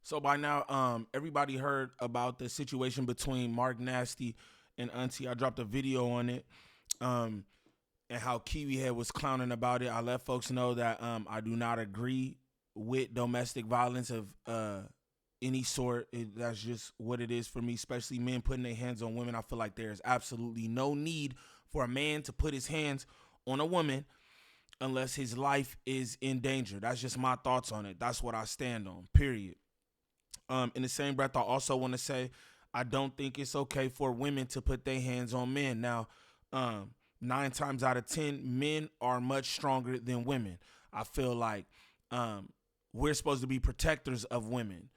So by now, everybody heard about the situation between Marc Nasty and Aunntiee. I dropped a video on it, and how Kiwi Head was clowning about it. I let folks know that I do not agree with domestic violence of any sort. That's just what it is for me, especially men putting their hands on women. I feel like there is absolutely no need for a man to put his hands on a woman unless his life is in danger. That's just my thoughts on it. That's what I stand on, period. In the same breath, I also want to say I don't think it's okay for women to put their hands on men. Now, 9 times out of 10, men are much stronger than women. I feel like we're supposed to be protectors of women,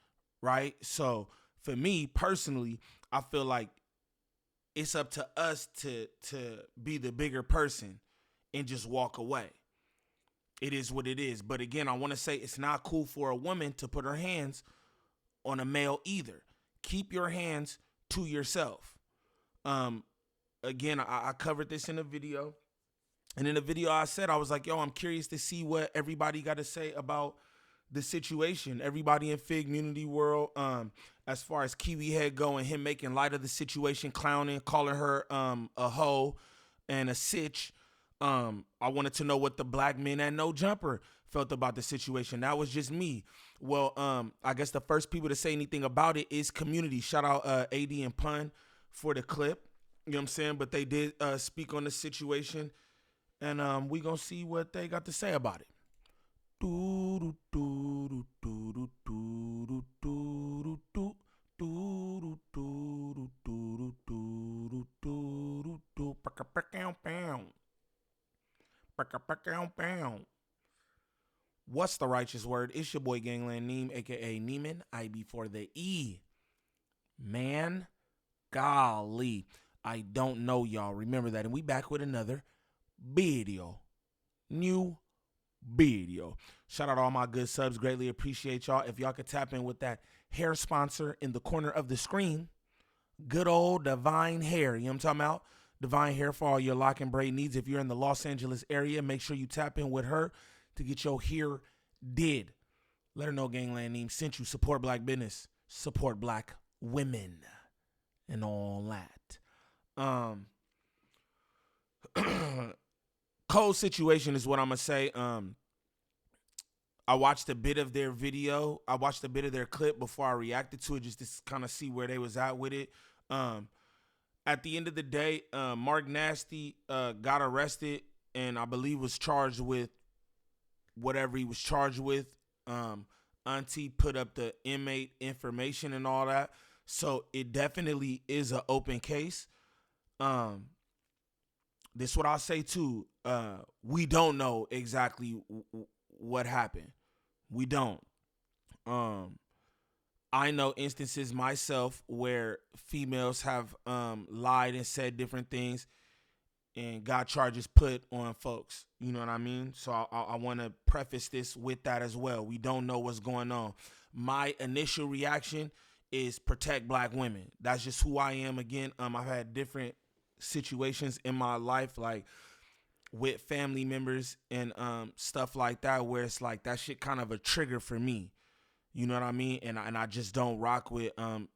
right? So for me personally, I feel like it's up to us to be the bigger person and just walk away. It is what it is. But again, I want to say it's not cool for a woman to put her hands on a male either. Keep your hands to yourself. Again, I covered this in a video. And in the video I said, I was like, yo, I'm curious to see what everybody got to say about the situation. Everybody in Cuhmunity world, as far as Kiwi Head going, him making light of the situation, clowning, calling her a hoe and a sitch. I wanted to know what the black men at No Jumper felt about the situation. That was just me. Well, I guess the first people to say anything about it is Cuhmunity. Shout out AD and Pun for the clip. You know what I'm saying? But they did speak on the situation, and we gonna see what they got to say about it. What's the righteous word? It's your boy Gangland Neem, aka Neiman. I before the E. Man, golly. I don't know, y'all. Remember that. And we back with another video. New video. Shout out to all my good subs. Greatly appreciate y'all. If y'all could tap in with that hair sponsor in the corner of the screen. Good old Divine Hair. You know what I'm talking about? Divine Hair for all your lock and braid needs. If you're in the Los Angeles area, make sure you tap in with her to get your hair did. Let her know Gangland Neem sent you. Support black business. Support black women. And all that. Cold situation is what I'm gonna say. I watched a bit of their video. I watched a bit of their clip before I reacted to it, just to kind of see where they was at with it. At the end of the day, Marc Nasty got arrested and I believe was charged with whatever he was charged with. Aunntiee put up the inmate information and all that. So it definitely is an open case. This is what I'll say too. We don't know exactly what happened. We don't. I know instances myself where females have lied and said different things and got charges put on folks. You know what I mean? So I want to preface this with that as well. We don't know what's going on. My initial reaction is protect black women. That's just who I am. Again, I've had different situations in my life, like with family members and stuff like that, where it's like that shit kind of a trigger for me. You know what I mean? And I just don't rock with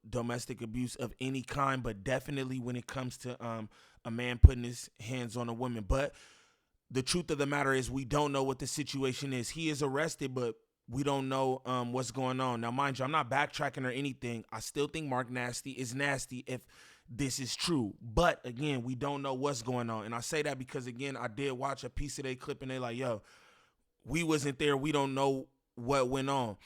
domestic abuse of any kind, but definitely when it comes to a man putting his hands on a woman. But the truth of the matter is we don't know what the situation is. He is arrested, but we don't know what's going on. Now, mind you, I'm not backtracking or anything. I still think Marc Nasty is nasty if this is true. But, again, we don't know what's going on. And I say that because, again, I did watch a piece of their clip, and they're like, yo, we wasn't there. We don't know what went on.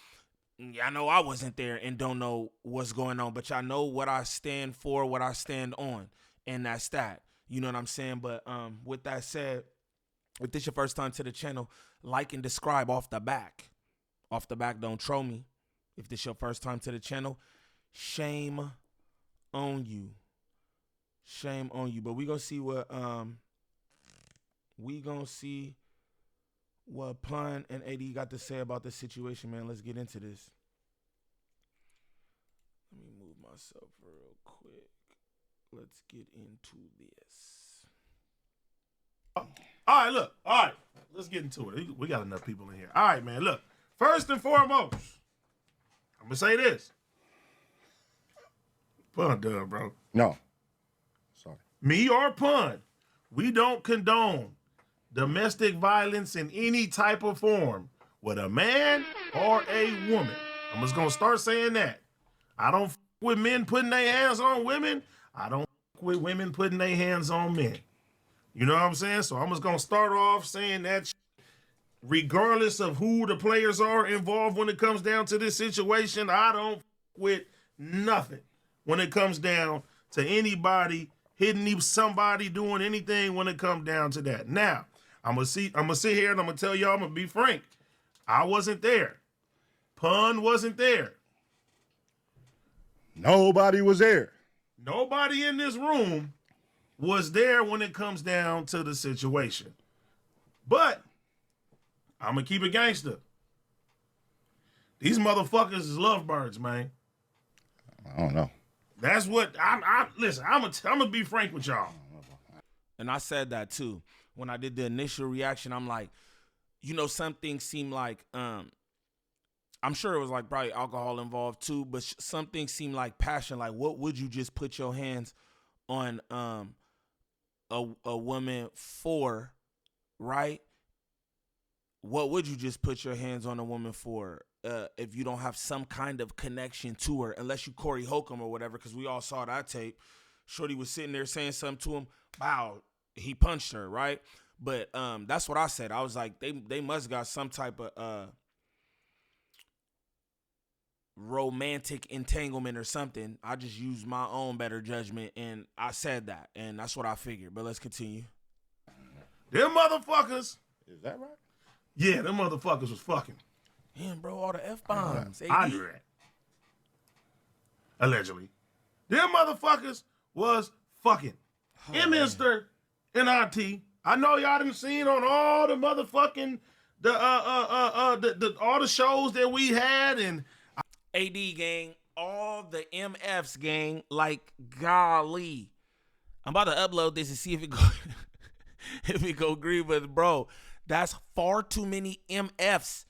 I know I wasn't there and don't know what's going on, but y'all know what I stand for, what I stand on, and that's that. You know what I'm saying? But with that said, if this your first time to the channel, like and subscribe off the back. Off the back, don't troll me. If this your first time to the channel, shame on you. Shame on you. But we gonna see what Pun and AD got to say about this situation, man. Let's get into this. Let me move myself real quick. Let's get into this. All right, look. All right, let's get into it. We got enough people in here. All right, man, look. First and foremost, I'm gonna say this. Pun done, bro. No. Sorry. Me or Pun, we don't condone domestic violence in any type of form with a man or a woman. I'm just gonna start saying that. I don't f with men putting their hands on women. I don't f with women putting their hands on men. You know what I'm saying? So I'm just gonna start off saying that regardless of who the players are involved when it comes down to this situation, I don't f with nothing when it comes down to anybody hitting somebody doing anything when it comes down to that. Now, I'm gonna sit here and I'm gonna tell y'all, I'm gonna be frank. I wasn't there. Pun wasn't there. Nobody was there. Nobody in this room was there when it comes down to the situation. But I'm gonna keep it gangster. These motherfuckers is lovebirds, man. I don't know. That's what listen, I'm gonna be frank with y'all. And I said that too. When I did the initial reaction, I'm like, you know, some things seem like, I'm sure it was like probably alcohol involved too, but some things seem like passion. Like, what would you just put your hands on a woman for, right? What would you just put your hands on a woman for if you don't have some kind of connection to her, unless you Corey Holcomb or whatever, because we all saw that tape. Shorty was sitting there saying something to him. Wow, he punched her, right? But that's what I said. I was like, they must got some type of romantic entanglement or something. I just used my own better judgment, and I said that, and that's what I figured. But let's continue. Them motherfuckers. Is that right? Yeah, them motherfuckers was fucking. Damn, bro, all the F-bombs. I knew that. Allegedly. Them motherfuckers was fucking. Aunntiee and Aunntiee. I know y'all done seen on all the motherfucking all the shows that we had, and AD gang, all the MFs gang, like golly. I'm about to upload this and see if it go if it go agree, but bro, that's far too many MFs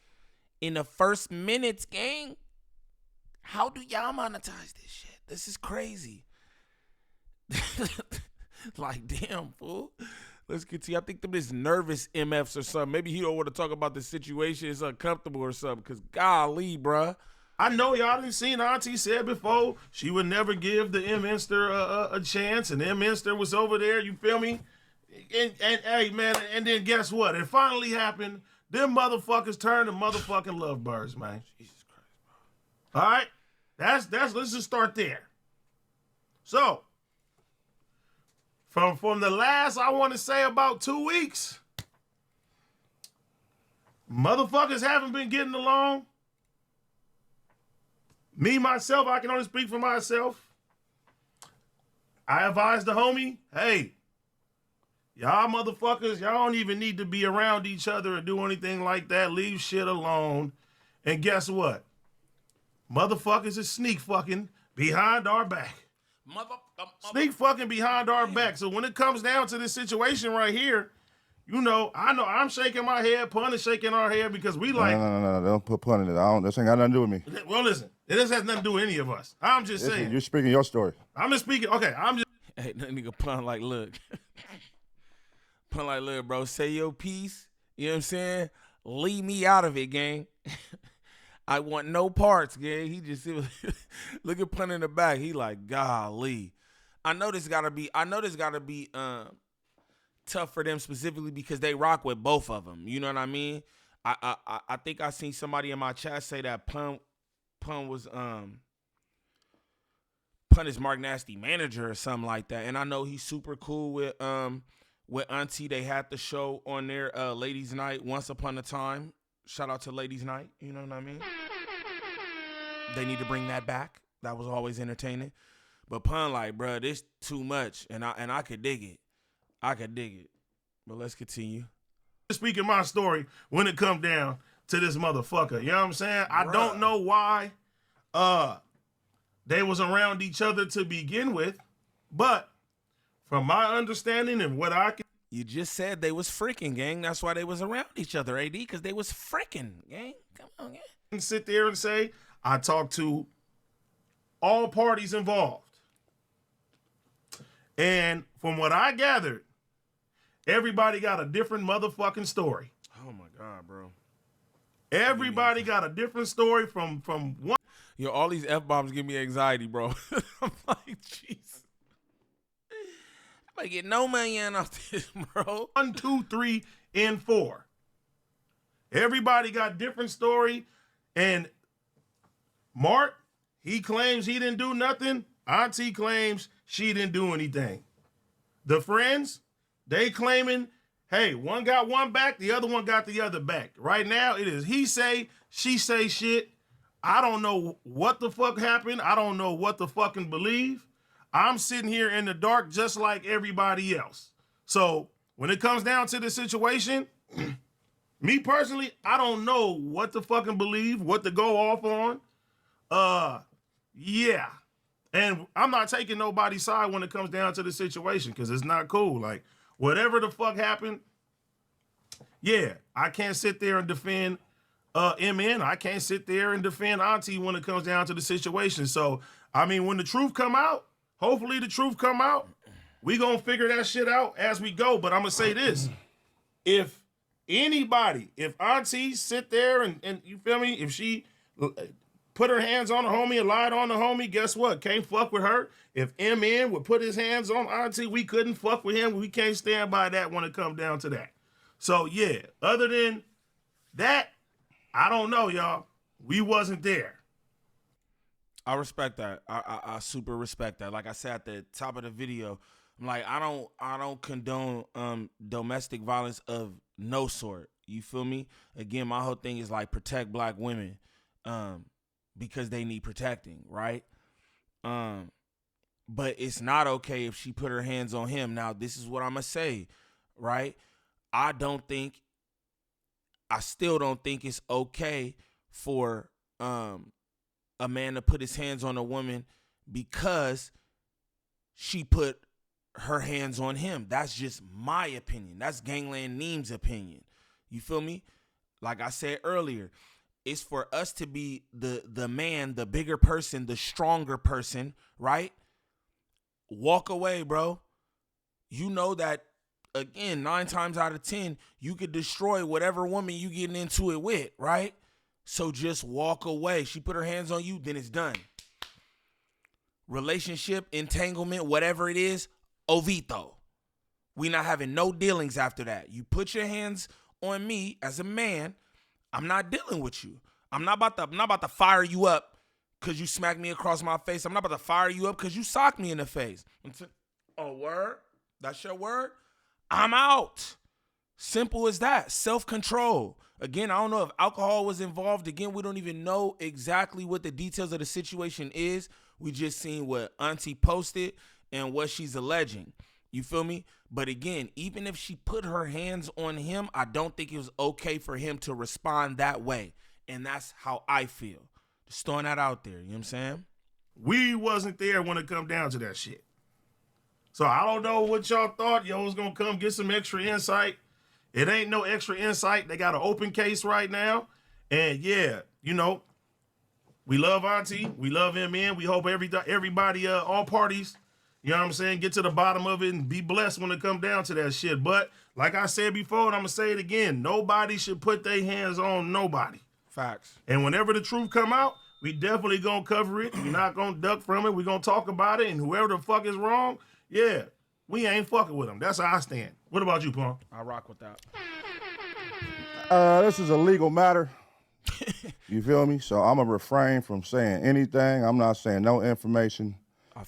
in the first minutes, gang. How do y'all monetize this shit? This is crazy. Like, damn, fool. Let's continue. I think them is nervous MFs or something. Maybe he don't want to talk about the situation. It's uncomfortable or something. Because golly, bruh. I know y'all done seen Aunntiee said before she would never give the Aunntiee a chance, and Aunntiee was over there, you feel me? And hey, man, and then guess what? It finally happened. Them motherfuckers turned to motherfucking lovebirds, man. Jesus Christ, bro. All right? Let's just start there. So, from the last, I want to say about 2 weeks, motherfuckers haven't been getting along. Me, myself, I can only speak for myself. I advised the homie, hey, y'all motherfuckers, y'all don't even need to be around each other or do anything like that. Leave shit alone. And guess what? Motherfuckers is sneak fucking behind our back. Sneak fucking behind our back. So when it comes down to this situation right here, you know I'm shaking my head, Pun is shaking our head because we like... No. Don't put Pun in it. This ain't got nothing to do with me. Well, listen, this has nothing to do with any of us. I'm just saying. You're speaking your story. I'm just speaking... Okay, I'm just... Hey, that nigga Pun like, look. Pun like, look, bro, say your piece. You know what I'm saying? Leave me out of it, gang. I want no parts, gang. He just look at Pun in the back. He like, golly. I know this gotta be tough for them specifically because they rock with both of them. You know what I mean? I think I seen somebody in my chat say that Pun was Pun is Marc Nasty manager or something like that. And I know he's super cool with Aunntiee. They had the show on their Ladies Night once upon a time. Shout out to Ladies Night. You know what I mean? They need to bring that back. That was always entertaining. But Pun like, bruh, this too much, and I could dig it. I could dig it. But let's continue. Speaking my story when it come down to this motherfucker. You know what I'm saying? I don't know why they was around each other to begin with, but from my understanding and what I can... You just said they was freaking, gang. That's why they was around each other, AD, because they was freaking, gang. Come on, gang. Sit there and say, I talked to all parties involved. And from what I gathered, everybody got a different motherfucking story. Oh my God, bro. Everybody got a different story from one. Yo, all these F-bombs give me anxiety, bro. I'm like, jeez. I might get no money in off this, bro. 1, 2, 3, and 4. Everybody got different story. And Marc, he claims he didn't do nothing. Aunntiee claims she didn't do anything. The friends, they claiming, hey, one got one back, the other one got the other back. Right now, it is he say, she say shit. I don't know what the fuck happened. I don't know what to fucking believe. I'm sitting here in the dark just like everybody else. So when it comes down to the situation, me personally, I don't know what to fucking believe, what to go off on. Yeah. And I'm not taking nobody's side when it comes down to the situation because it's not cool. Like, whatever the fuck happened, yeah, I can't sit there and defend MN. I can't sit there and defend Aunntiee when it comes down to the situation. So, I mean, when the truth come out, hopefully the truth come out, we gonna figure that shit out as we go. But I'm gonna say this. If Aunntiee sit there and you feel me, if she put her hands on the homie and lied on the homie, guess what? Can't fuck with her. If MN would put his hands on Aunntiee, we couldn't fuck with him. We can't stand by that when it comes down to that. So, yeah, other than that, I don't know, y'all. We wasn't there. I respect that. I super respect that. Like I said at the top of the video, I'm like, I don't condone domestic violence of no sort. You feel me? Again, my whole thing is like protect black women. Because they need protecting, right? But it's not okay if she put her hands on him. Now, this is what I'm going to say, right? I still don't think it's okay for a man to put his hands on a woman because she put her hands on him. That's just my opinion. That's Gangland Neem's opinion. You feel me? Like I said earlier, it's for us to be the man, the bigger person, the stronger person, right? Walk away, bro. You know that, again, 9 times out of 10, you could destroy whatever woman you getting into it with, right? So just walk away. She put her hands on you, then it's done. Relationship, entanglement, whatever it is, ovito. We not having no dealings after that. You put your hands on me as a man, I'm not dealing with you. I'm not about to fire you up because you smacked me across my face. I'm not about to fire you up because you socked me in the face. Oh, word? That's your word? I'm out. Simple as that. Self-control. Again, I don't know if alcohol was involved. Again, we don't even know exactly what the details of the situation is. We just seen what Aunntiee posted and what she's alleging. You feel me? But again, even if she put her hands on him, I don't think it was okay for him to respond that way. And that's how I feel. Just throwing that out there. You know what I'm saying? We wasn't there when it come down to that shit. So I don't know what y'all thought. Yo was going to come get some extra insight. It ain't no extra insight. They got an open case right now. And yeah, you know, we love Aunntiee. We love MN. We hope everybody, all parties, you know what I'm saying, get to the bottom of it and be blessed when it come down to that shit. But like I said before, and I'm going to say it again, nobody should put their hands on nobody. Facts. And whenever the truth come out, we definitely going to cover it. We're not going to duck from it. We're going to talk about it. And whoever the fuck is wrong, yeah, we ain't fucking with them. That's how I stand. What about you, Punk? I rock with that. This is a legal matter. You feel me? So I'm going to refrain from saying anything. I'm not saying no information.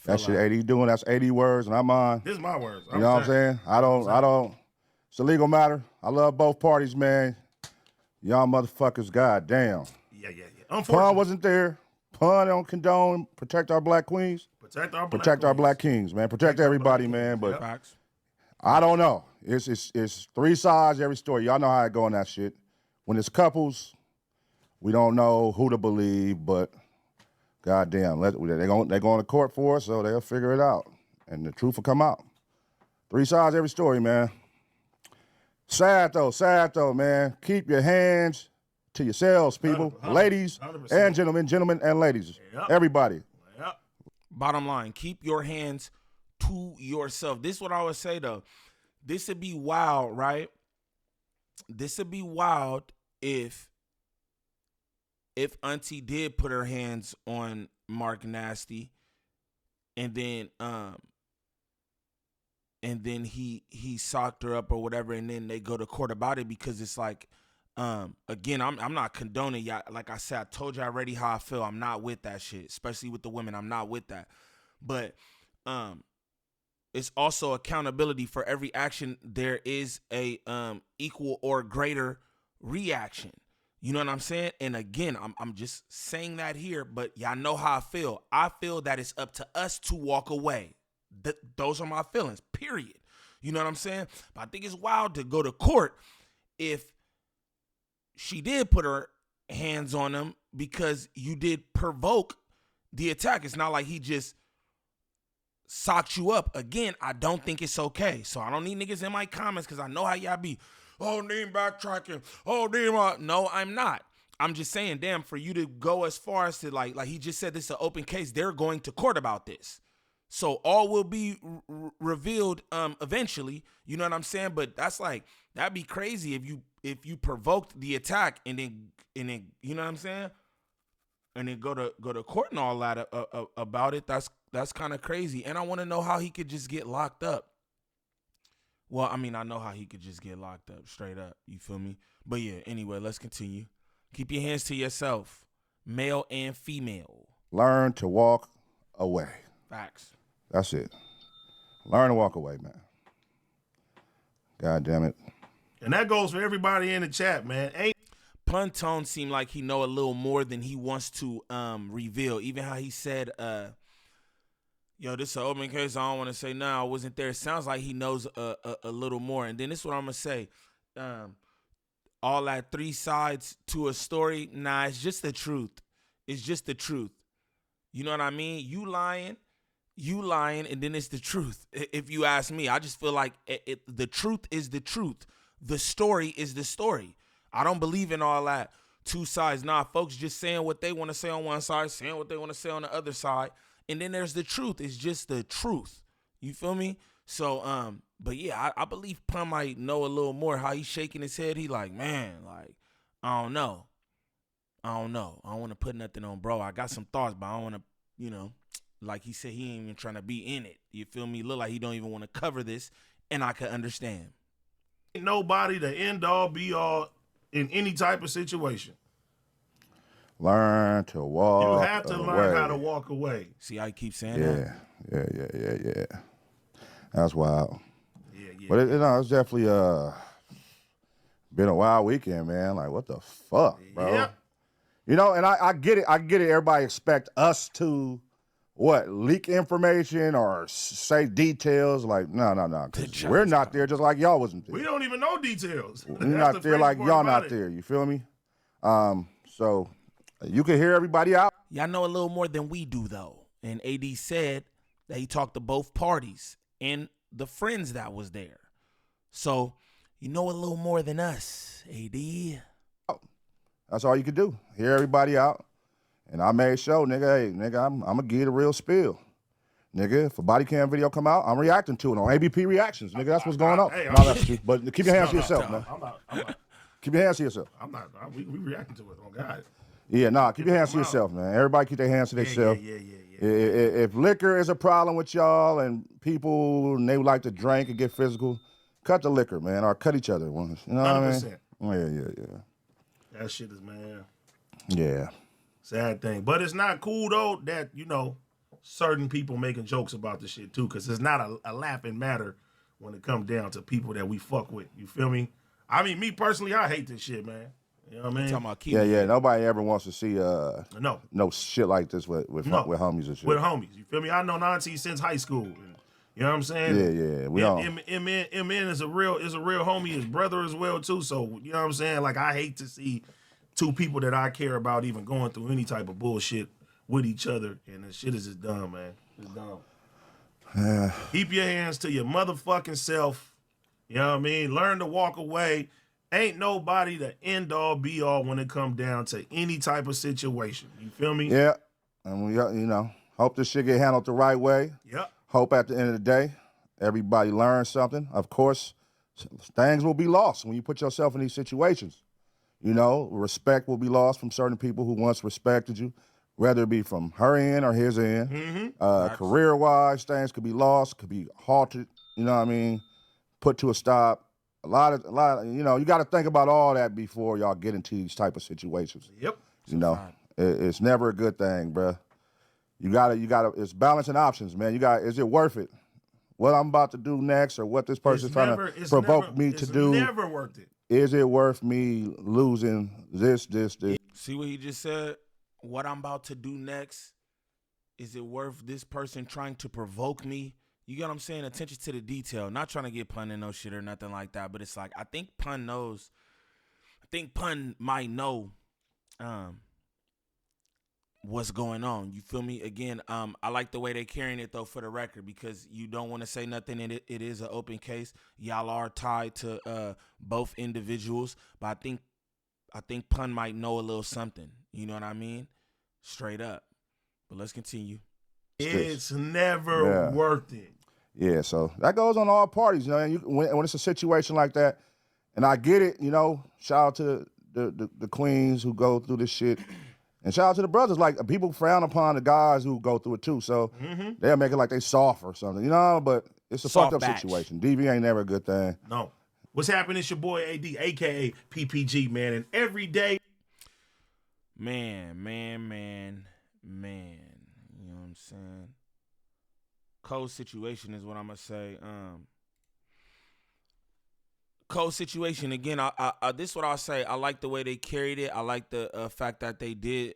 That shit 80 doing, that's 80 words, and I'm on. This is my words. You know what I'm saying? I don't, it's a legal matter. I love both parties, man. Y'all motherfuckers, goddamn. Yeah. Pun wasn't there. Pun don't condone, protect our black queens. Protect our black kings, man. Protect everybody, man. But Facts. I don't know. It's 3 sides every story. Y'all know how it go on that shit. When it's couples, we don't know who to believe, but goddamn, they're going to court for us, so they'll figure it out, and the truth will come out. 3 sides every story, man. Sad though, man. Keep your hands to yourselves, people, 100%. ladies and gentlemen and ladies, everybody. Yep. Bottom line, keep your hands to yourself. This is what I would say though. This would be wild, right? This would be wild if Aunntiee did put her hands on Marc Nasty, and then he socked her up or whatever, and then they go to court about it, because it's like, again, I'm not condoning y'all. Like I said, I told you already how I feel. I'm not with that shit, especially with the women. I'm not with that. But it's also accountability. For every action, there is a equal or greater reaction. You know what I'm saying? And again, I'm just saying that here, but y'all know how I feel. I feel that it's up to us to walk away. Those are my feelings, period. You know what I'm saying? But I think it's wild to go to court if she did put her hands on him, because you did provoke the attack. It's not like he just socked you up. Again, I don't think it's okay. So I don't need niggas in my comments, because I know how y'all be. Oh, name backtracking. Oh, name. No, I'm not. I'm just saying, damn, for you to go as far as to like he just said, this is an open case. They're going to court about this. So all will be revealed eventually. You know what I'm saying? But that's like, that'd be crazy if you provoked the attack and then you know what I'm saying? And then go to court and all that about it. That's kind of crazy. And I want to know how he could just get locked up. Well, I mean, I know how he could just get locked up, straight up. You feel me? But yeah, anyway, let's continue. Keep your hands to yourself, male and female. Learn to walk away. Facts. That's it. Learn to walk away, man. God damn it. And that goes for everybody in the chat, man. Pun Tone seemed like he know a little more than he wants to reveal. Even how he said, yo, this is an open case. I don't want to say no, I wasn't there. It sounds like he knows a little more. And then this is what I'm going to say. All that 3 sides to a story, nah, it's just the truth. It's just the truth. You know what I mean? You lying, and then it's the truth. If you ask me, I just feel like the truth is the truth. The story is the story. I don't believe in all that 2 sides. Nah, folks just saying what they want to say on one side, saying what they want to say on the other side. And then there's the truth. It's just the truth. You feel me? So, but yeah, I believe Pun might know a little more. How he's shaking his head. He like, man, like, I don't know. I don't want to put nothing on bro. I got some thoughts, but I don't want to, you know, like he said, he ain't even trying to be in it. You feel me? Look like he don't even want to cover this, and I can understand. Ain't nobody to end all be all in any type of situation. Learn to walk away. You have to learn how to walk away. See how he keeps saying that? Yeah. That's wild. Yeah. But it's definitely been a wild weekend, man. Like, what the fuck, bro? Yeah. You know, and I get it. Everybody expect us to, leak information or say details. Like, no. Because we're not there just like y'all wasn't there. We don't even know details. We're not there like y'all not there. You feel me? So you can hear everybody out. Y'all know a little more than we do, though. And AD said that he talked to both parties and the friends that was there. So you know a little more than us, AD. That's all you can do. Hear everybody out. And I made sure, nigga, I'm going to give you the real spill. Nigga, if a body cam video come out, I'm reacting to it on ABP Reactions. Nigga, that's what's going on. Hey, but keep your hands to yourself, man. I'm not. Keep your hands to yourself. I'm not. We reacting to it. Oh, God. Yeah, keep your hands to yourself, man. Everybody keep their hands to themselves. Yeah. If liquor is a problem with y'all and people, and they like to drink and get physical, cut the liquor, man, or cut each other. You know what I mean? Yeah. That shit is, man. Yeah. Sad thing. But it's not cool, though, that, you know, certain people making jokes about this shit, too, because it's not a laughing matter when it comes down to people that we fuck with. You feel me? I mean, me personally, I hate this shit, man. You know what I mean? Talking about Yeah. Nobody ever wants to see no shit like this with homies and shit. With homies. You feel me? I know Aunntiee since high school. And, you know what I'm saying? Yeah. We don't. MN is a real homie, his brother as well, too. So, you know what I'm saying? Like, I hate to see 2 people that I care about even going through any type of bullshit with each other. And the shit is just dumb, man. It's dumb. Keep your hands to your motherfucking self. You know what I mean? Learn to walk away. Ain't nobody the end all be all when it come down to any type of situation. You feel me? Yeah, and we, hope this shit get handled the right way. Yep. Hope at the end of the day, everybody learns something. Of course, things will be lost when you put yourself in these situations. Respect will be lost from certain people who once respected you, whether it be from her end or his end. Mm-hmm. Career-wise, things could be lost, could be halted. You know what I mean? Put to a stop. A lot of, you got to think about all that before y'all get into these type of situations. Yep. It's never a good thing, bruh. You gotta. It's balancing options, man. Is it worth it? What I'm about to do next, or what this person's trying to provoke me to do? It's never worth it. Is it worth me losing this? See what he just said? What I'm about to do next, is it worth this person trying to provoke me? You get what I'm saying? Attention to the detail. Not trying to get Pun in no shit or nothing like that, but it's like, I think Pun knows. I think Pun might know what's going on. You feel me? Again, I like the way they carrying it, though, for the record, because you don't want to say nothing in it. It is an open case. Y'all are tied to both individuals, but I think Pun might know a little something. You know what I mean? Straight up. But let's continue. It's never worth it. Yeah, so that goes on all parties. When it's a situation like that, and I get it. Shout out to the queens who go through this shit, and shout out to the brothers. Like, people frown upon the guys who go through it too. So they'll make it like they soft or something. But it's a Soft fucked up batch. situation. DV ain't never a good thing. No. What's happening? It's your boy AD, aka PPG, man. And every day, Man. You know what I'm saying? Cold situation is what I'm gonna say. Cold situation again. I this is what I'll say. I like the way they carried it. I like the fact that they did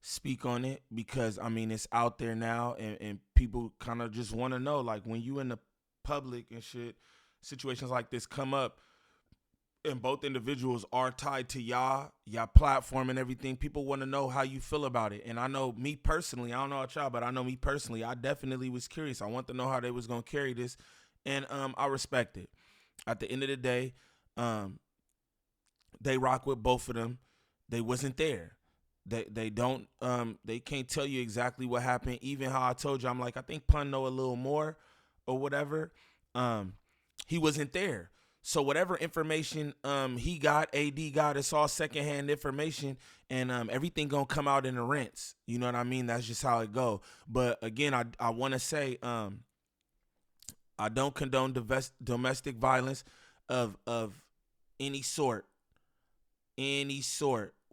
speak on it, because it's out there now, and people kind of just want to know, like, when you in the public and shit, situations like this come up, and both individuals are tied to y'all platform and everything. People want to know how you feel about it. And I know me personally, I don't know about y'all, but I know me personally, I definitely was curious. I want to know how they was going to carry this. And I respect it. At the end of the day, they rock with both of them. They wasn't there. They don't, they can't tell you exactly what happened. Even how I told you, I'm like, I think Pun know a little more or whatever. He wasn't there. So whatever information he got, AD got, it's all secondhand information, and everything gonna come out in the rinse. You know what I mean? That's just how it go. But again, I want to say I don't condone domestic violence of any sort,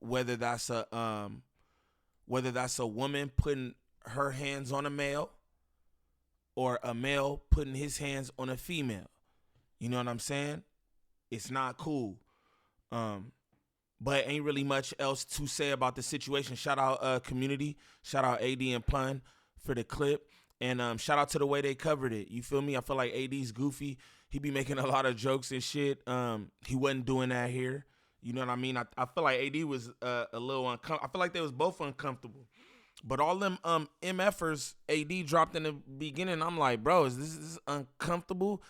whether that's a woman putting her hands on a male, or a male putting his hands on a female. You know what I'm saying? It's not cool. But ain't really much else to say about the situation. Shout out Cuhmunity. Shout out AD and Pun for the clip. And shout out to the way they covered it. You feel me? I feel like AD's goofy. He be making a lot of jokes and shit. He wasn't doing that here. You know what I mean? I feel like AD was a little uncomfortable. I feel like they was both uncomfortable. But all them MFers AD dropped in the beginning, I'm like, bro, is this uncomfortable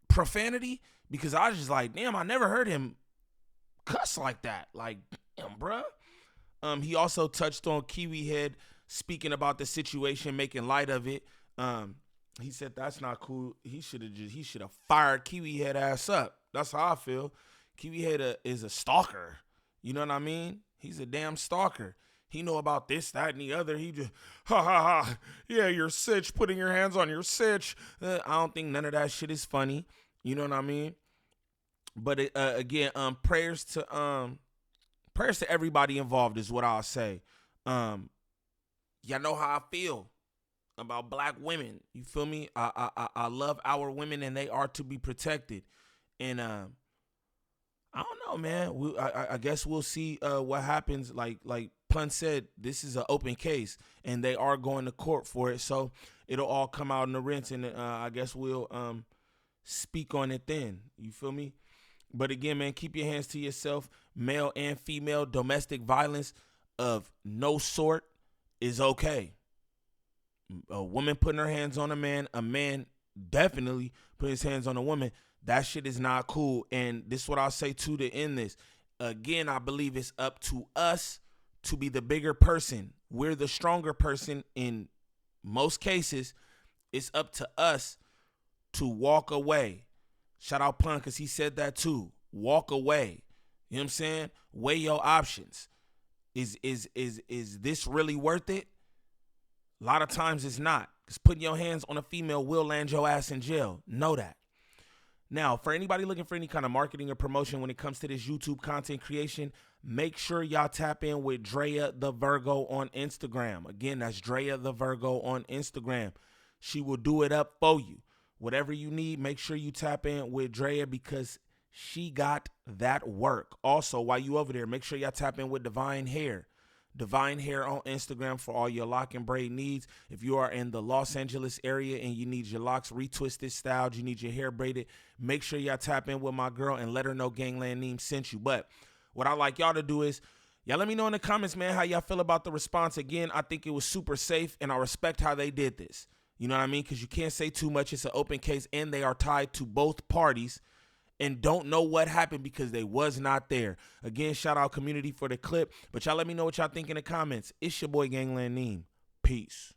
profanity? Because I was just like, damn, I never heard him cuss like that. Like, damn, bruh. He also touched on Kiwi Head speaking about the situation, making light of it. He said that's not cool. He should have fired Kiwi Head ass up. That's how I feel. Kiwi Head is a stalker. You know what I mean? He's a damn stalker. He know about this, that, and the other. He just, ha, ha, ha. Yeah, your sitch, putting your hands on your sitch. I don't think none of that shit is funny. You know what I mean? But again, prayers to everybody involved is what I'll say. Y'all know how I feel about black women. You feel me? I love our women, and they are to be protected. And I don't know, man. I guess we'll see what happens. Like Pun said, this is an open case, and they are going to court for it. So it'll all come out in the rinse, and I guess we'll speak on it then. You feel me? But again, man, keep your hands to yourself. Male and female domestic violence of no sort is okay. A woman putting her hands on a man definitely putting his hands on a woman, That shit is not cool. And this is what I'll say too to end this. Again, I believe it's up to us to be the bigger person. We're the stronger person in most cases. It's up to us to walk away. Shout out Pun, because he said that too. Walk away. You know what I'm saying? Weigh your options. Is this really worth it? A lot of times it's not. Because putting your hands on a female will land your ass in jail. Know that. Now, for anybody looking for any kind of marketing or promotion when it comes to this YouTube content creation, make sure y'all tap in with Drea the Virgo on Instagram. Again, that's Drea the Virgo on Instagram. She will do it up for you. Whatever you need, make sure you tap in with Drea because she got that work. Also, while you over there, make sure y'all tap in with Divine Hair. Divine Hair on Instagram for all your lock and braid needs. If you are in the Los Angeles area and you need your locks retwisted, styled, you need your hair braided, make sure y'all tap in with my girl and let her know Gangland Neem sent you. But what I like y'all to do is, y'all let me know in the comments, man, how y'all feel about the response. Again, I think it was super safe, and I respect how they did this. You know what I mean? Because you can't say too much. It's an open case, and they are tied to both parties and don't know what happened because they was not there. Again, shout out Cuhmunity for the clip. But y'all let me know what y'all think in the comments. It's your boy Gangland Neem. Peace.